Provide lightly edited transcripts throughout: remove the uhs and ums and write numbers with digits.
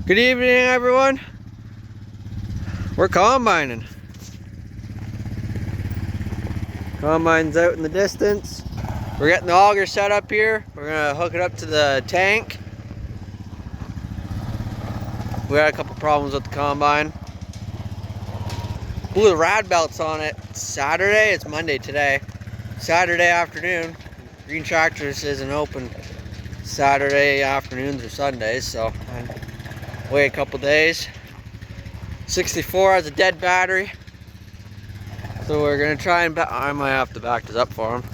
Good evening, everyone. We're combining. Combine's out in the distance. We're getting the auger set up here. We're gonna hook it up to the tank. We had a couple problems with the combine. Blew the rad belts on it Saturday. It's Monday today. Saturday afternoon. Green Tractors isn't open Saturday afternoons or Sundays, so wait a couple days. 64 has a dead battery, so we're gonna try and I might have to back this up for him,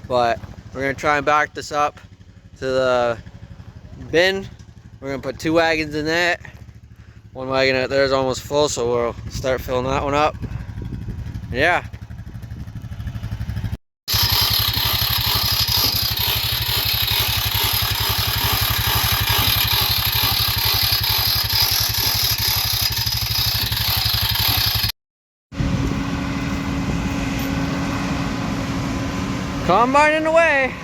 but we're gonna try and back this up to the bin. We're gonna put 2 wagons in that. One wagon out there is almost full, so we'll start filling that one up. Yeah. Combining away.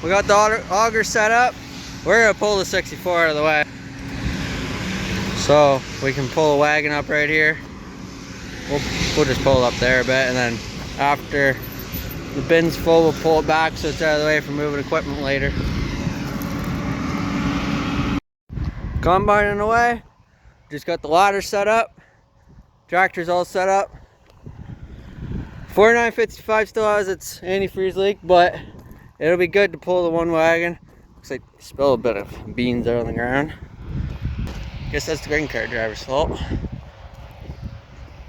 We got the auger set up. We're gonna pull the 64 out of the way, so we can pull a wagon up right here. We'll just pull it up there a bit, and then after the bin's full, we'll pull it back so it's out of the way for moving equipment later. Combining away. Just got the ladder set up. Tractor's all set up. 4955 still has its antifreeze leak, but it'll be good to pull the one wagon. Looks like I spilled a bit of beans there on the ground. Guess that's the grain cart driver's fault.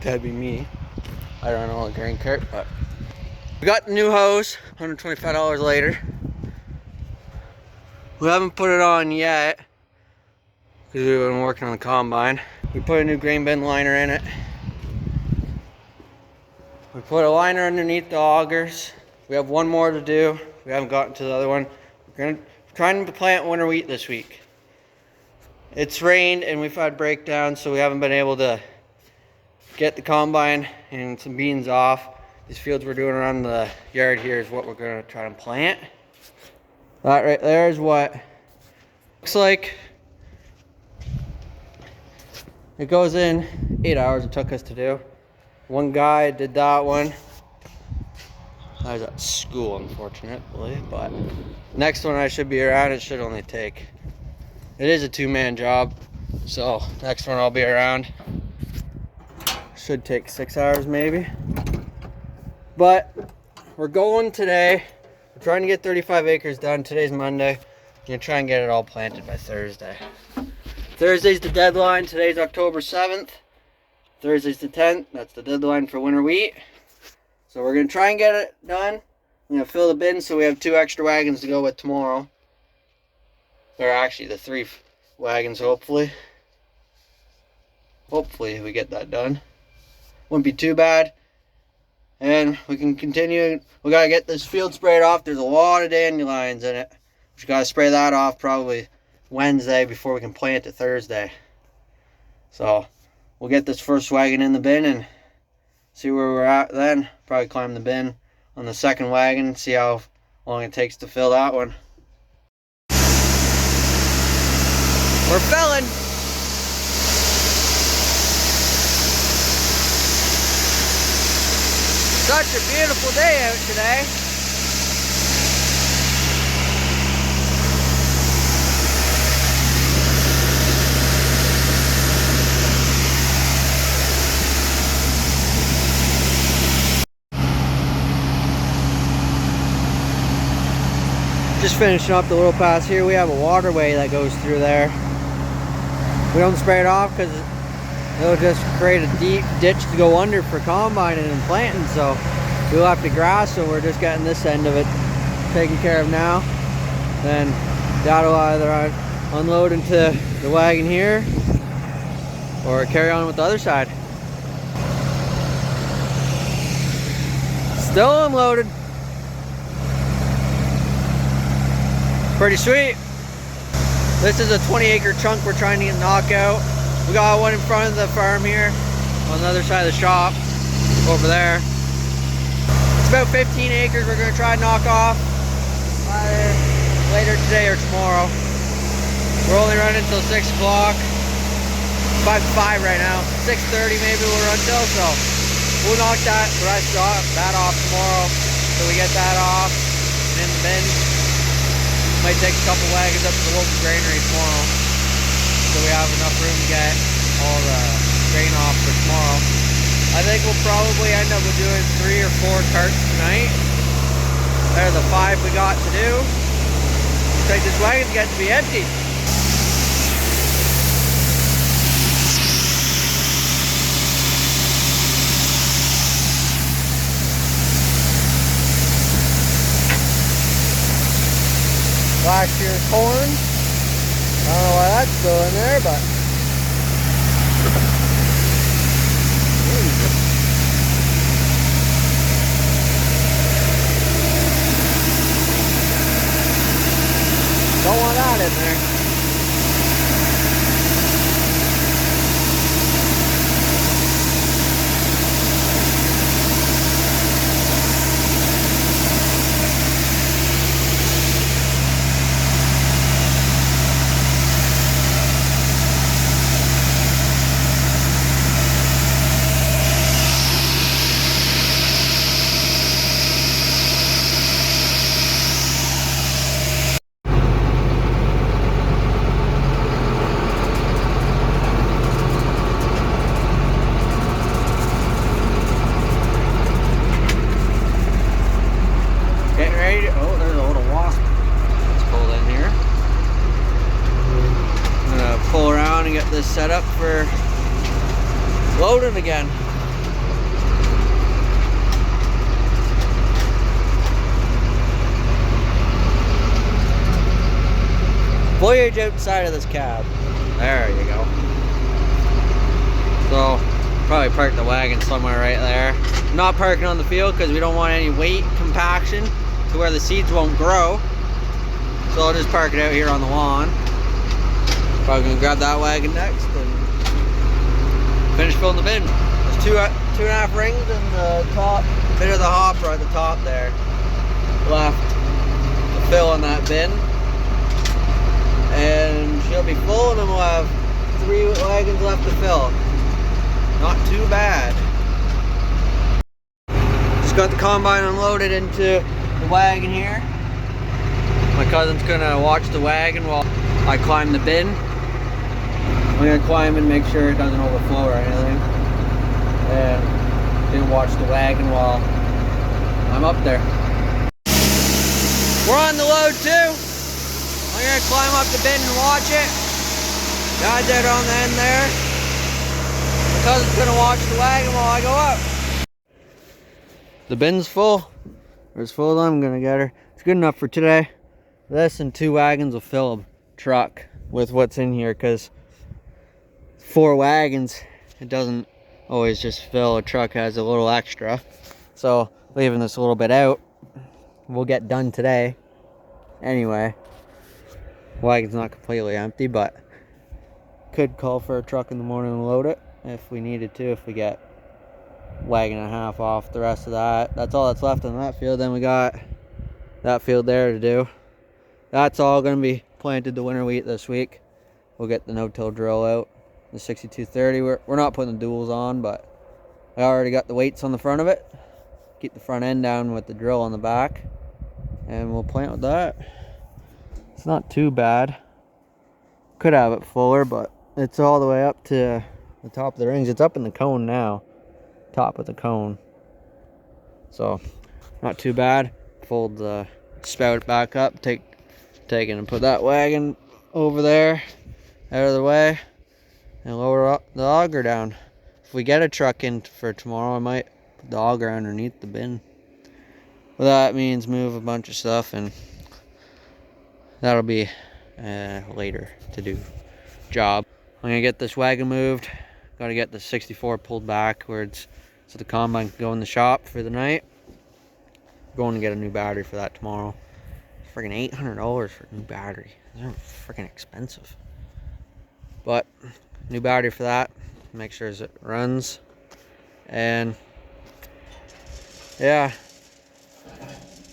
That'd be me. I don't know a grain cart, but we got the new hose. $125 later. We haven't put it on yet because we've been working on the combine. We put a new grain bin liner in it. We put a liner underneath the augers. We have one more to do. We haven't gotten to the other one. We're trying to plant winter wheat this week. It's rained and we've had breakdowns, so we haven't been able to get the combine and some beans off. These fields we're doing around the yard here is what we're going to try and plant. That right there is what it looks like. It goes in 8 hours it took us to do. One guy did that one. I was at school, unfortunately, but next one I should be around. It should only take, it is a 2-man job, so next one I'll be around. Should take 6 hours maybe. But we're going today. We're trying to get 35 acres done. Today's Monday. We're gonna try and get it all planted by Thursday. Thursday's the deadline. Today's October 7th. Thursday's the 10th. That's the deadline for winter wheat. So we're going to try and get it done. I'm going to fill the bin so we have 2 extra wagons to go with tomorrow. Or actually the 3 wagons, hopefully. Hopefully we get that done. Wouldn't be too bad. And we can continue. We got to get this field sprayed off. There's a lot of dandelions in it. We got to spray that off probably Wednesday before we can plant it Thursday. So we'll get this first wagon in the bin and see where we're at then. Probably climb the bin on the second wagon, see how long it takes to fill that one. We're filling. Such a beautiful day out today. Just finishing up the little pass here. We have a waterway that goes through there. We don't spray it off because it'll just create a deep ditch to go under for combining and planting, so we'll have to grass, so we're just getting this end of it taken care of now. Then that'll either unload into the wagon here or carry on with the other side. Still unloaded. Pretty sweet. This is a 20-acre chunk we're trying to knock out. We got one in front of the farm here, on the other side of the shop, over there. It's about 15 acres we're gonna try and knock off later today or tomorrow. We're only running until 6 o'clock. 5 to 5 right now. 6:30 maybe we'll run till, so we'll knock that rest off, tomorrow. So we get that off and in the bin. Might take a couple wagons up to the local granary tomorrow, so we have enough room to get all the grain off for tomorrow. I think we'll probably end up with doing 3 or 4 carts tonight. There's the 5 we got to do. Looks like this wagon's got to be empty. Last year's corn. I don't know why that's still in there, but don't want that in there. This set up for loading again. Voyage outside of this cab. There you go. So probably park the wagon somewhere right there. I'm not parking on the field because we don't want any weight compaction to where the seeds won't grow. So I'll just park it out here on the lawn. Probably gonna grab that wagon next and finish filling the bin. There's 2.5 rings and the top bit of the hopper at the top there left to fill in that bin. And she'll be full, and then we'll have 3 wagons left to fill. Not too bad. Just got the combine unloaded into the wagon here. My cousin's gonna watch the wagon while I climb the bin. I'm gonna climb and make sure it doesn't overflow or anything. And then watch the wagon while I'm up there. We're on the load too. I'm gonna climb up the bin and watch it. Guys out on the end there. My cousin's gonna watch the wagon while I go up. The bin's full. It's full, I'm gonna get her. It's good enough for today. This and 2 wagons will fill a truck with what's in here, because 4 wagons, it doesn't always just fill. A truck has a little extra. So leaving this a little bit out, we'll get done today. Anyway, wagon's not completely empty, but could call for a truck in the morning and load it if we needed to, if we get wagon and a half off the rest of that. That's all that's left on that field. Then we got that field there to do. That's all going to be planted to winter wheat this week. We'll get the no-till drill out. The 6230, we're not putting the duals on, but I already got the weights on the front of it. Keep the front end down with the drill on the back, and we'll plant with that. It's not too bad. Could have it fuller, but it's all the way up to the top of the rings. It's up in the cone now, top of the cone. So not too bad. Fold the spout back up, take it and put that wagon over there out of the way, and lower the auger down. If we get a truck in for tomorrow, I might put the auger underneath the bin. Well, that means move a bunch of stuff, and that'll be later to do job. I'm gonna get this wagon moved. Gotta get the 64 pulled backwards so the combine can go in the shop for the night. Going to get a new battery for that tomorrow. Freaking $800 for a new battery. They're freaking expensive. But new battery for that. Make sure it runs. And yeah,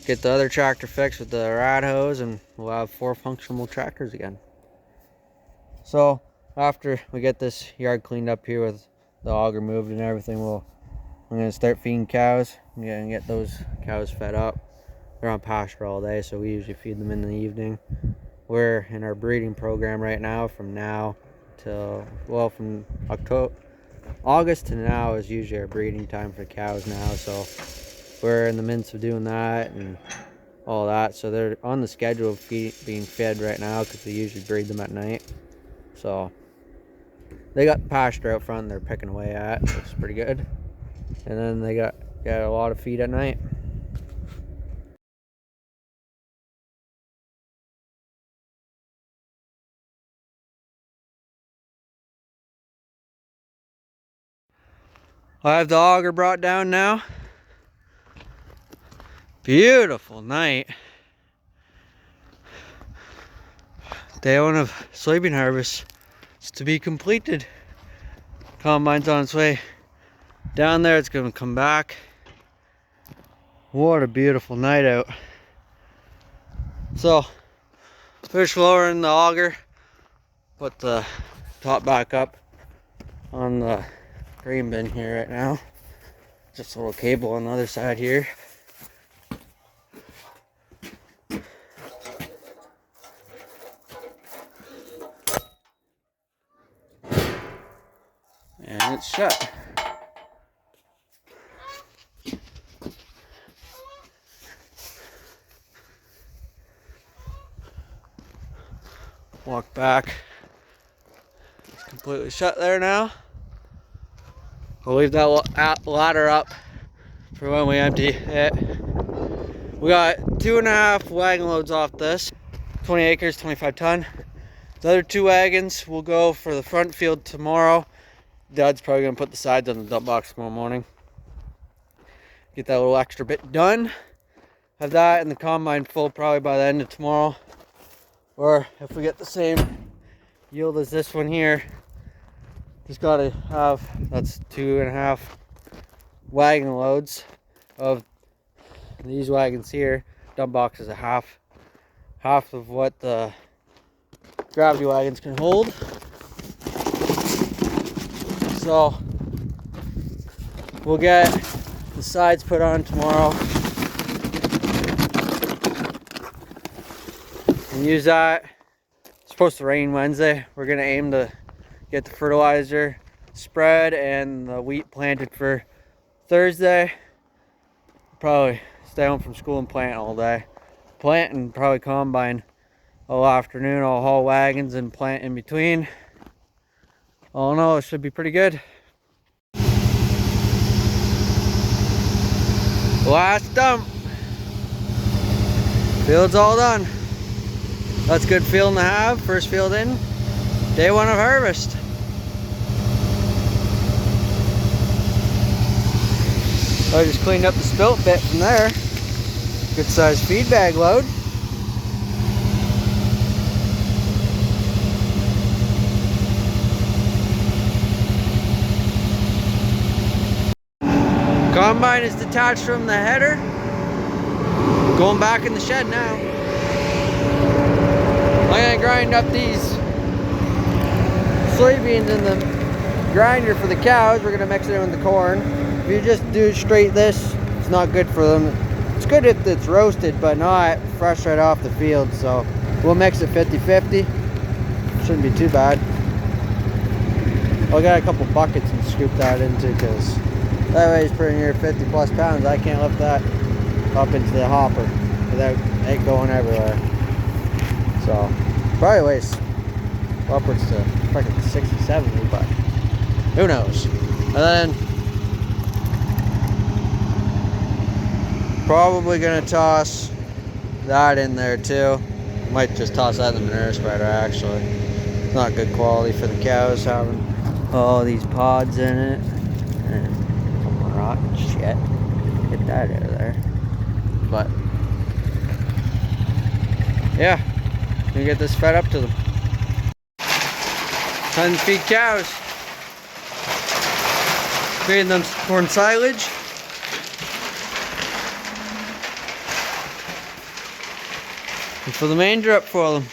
get the other tractor fixed with the rad hose, and we'll have 4 functional tractors again. So after we get this yard cleaned up here with the auger moved and everything, I'm gonna start feeding cows. I'm gonna get those cows fed up. They're on pasture all day, so we usually feed them in the evening. We're in our breeding program right now from now till, well, from August to now is usually our breeding time for cows now, so we're in the midst of doing that and all that. So they're on the schedule of being fed right now because we usually breed them at night. So they got pasture out front they're picking away at, which is pretty good. And then they got a lot of feed at night. I have the auger brought down now. Beautiful night. Day one of soybean harvest is to be completed. Combine's on its way down there. It's going to come back. What a beautiful night out. So, fish lowering the auger. Put the top back up on the grain bin here right now. Just a little cable on the other side here. And it's shut. Walk back. It's completely shut there now. We'll leave that ladder up for when we empty it. We got 2.5 wagon loads off this. 20 acres, 25 ton. The other 2 wagons will go for the front field tomorrow. Dad's probably gonna put the sides on the dump box tomorrow morning. Get that little extra bit done. Have that and the combine full probably by the end of tomorrow. Or if we get the same yield as this one here, just gotta have, that's 2.5 wagon loads of these wagons here. Dump box is a half of what the gravity wagons can hold. So we'll get the sides put on tomorrow and use that. It's supposed to rain Wednesday. We're gonna aim to get the fertilizer spread and the wheat planted for Thursday. Probably stay home from school and plant all day. Plant and probably combine all afternoon. I'll haul wagons and plant in between. All in all, it should be pretty good. Last dump. Field's all done. That's a good field to have. First field in. Day one of harvest. I just cleaned up the spilt bit from there. Good sized feed bag load. Combine is detached from the header. Going back in the shed now. I'm gonna grind up these soybeans in the grinder for the cows. We're gonna mix it in with the corn. If you just do straight this, it's not good for them. It's good if it's roasted, but not fresh right off the field. So we'll mix it 50-50. Shouldn't be too bad. I'll get a couple buckets and scoop that into, because that weighs pretty near 50+ pounds. I can't lift that up into the hopper without it going everywhere. So probably weighs upwards to freaking 60, 70, but who knows. And then probably gonna toss that in there too. Might just toss that in the manure spreader actually. It's not good quality for the cows having all these pods in it. And some rotten shit. Get that out of there. But yeah, gonna get this fed up to them. Time to feed cows. Feeding them corn silage. And for the main drip for them.